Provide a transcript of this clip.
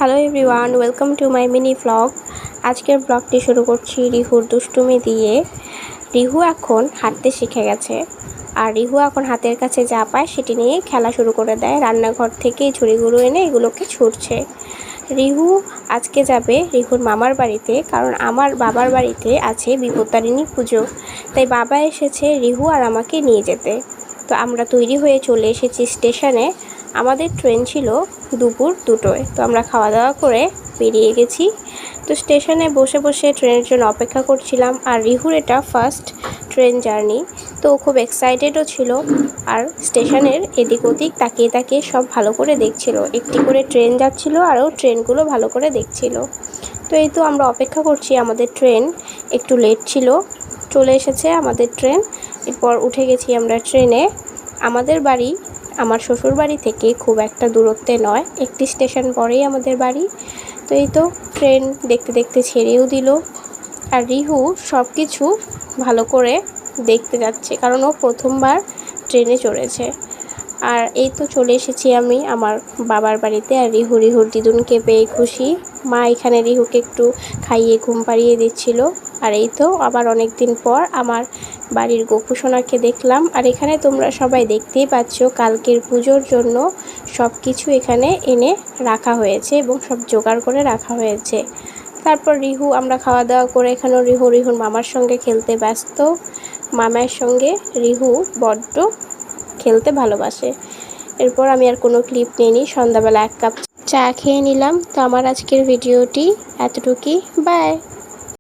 Hello everyone, welcome to my mini vlog. আজকের ব্লগটি শুরু করছি রিহুর দুষ্টুমি দিয়ে। রিহু এখন হাঁটতে শিখে গেছে, আর রিহু এখন হাতের কাছে যা পায় সেটি নিয়ে খেলা শুরু করে দেয়। রান্নাঘর থেকে ঝুড়িগুলো এনে এগুলোকে ছুঁড়ছে। রিহু আজকে যাবে রিহুর মামার বাড়িতে, কারণ আমার বাবার বাড়িতে আছে বিপত্তারিণী পুজো, তাই বাবা এসেছে রিহু আর আমাকে নিয়ে যেতে। তো আমরা তৈরি হয়ে চলে এসেছি স্টেশনে। আমাদের ট্রেন ছিল দুপুর 2টোয়। তো আমরা খাওয়া দাওয়া করে বেরিয়ে গেছি। তো স্টেশনে বসে বসে ট্রেনের জন্য অপেক্ষা করছিলাম। আর রিহুর এটা ফার্স্ট ট্রেন জার্নি, তো খুব এক্সাইটেডও ছিল। আর স্টেশনের এদিক ওদিক তাকিয়ে তাকিয়ে সব ভালো করে দেখছিল। একটি করে ট্রেন যাচ্ছিল, আরও ট্রেনগুলো ভালো করে দেখছিল। তো এই তো আমরা অপেক্ষা করছি, আমাদের ট্রেন একটু লেট ছিল, চলে এসেছে আমাদের ট্রেন। এরপর উঠে গেছি আমরা ট্রেনে। আমাদের বাড়ি আমার শ্বশুর বাড়ি থেকে খুব একটা দূরত্বে নয়, একটি স্টেশন পরেই আমাদের বাড়ি। তো এই তো ট্রেন দেখতে দেখতে ছেড়েও দিল। আর রিহু সব কিছু ভালো করে দেখতে যাচ্ছে, কারণ ও প্রথমবার ট্রেনে চড়েছে। আর এই তো চলে এসেছি আমি আমার বাবার বাড়িতে। আর রিহুর দিদুনকে পেয়ে খুশি। মা এখানে রিহুকে একটু খাইয়ে ঘুম পাড়িয়ে দিচ্ছিল। আর এই তো আবার অনেক দিন পর আমার বাড়ির গোপুসোনাকে দেখলাম। আর এখানে তোমরা সবাই দেখতেই পাচ্ছ কালকের পুজোর জন্য সব কিছু এখানে এনে রাখা হয়েছে এবং সব জোগাড় করে রাখা হয়েছে। তারপর রিহু আমরা খাওয়া দাওয়া করে এখানেও রিহুর মামার সঙ্গে খেলতে ব্যস্ত। মামার সঙ্গে রিহু বড্ড খেলতে ভালোবাসে। এরপর আমি আর কোনো ক্লিপ নিইনি, সন্ধ্যাবেলা 1 কাপ চা খেয়ে নিলাম। তো আমার আজকের ভিডিওটি এতটুকুই। বাই।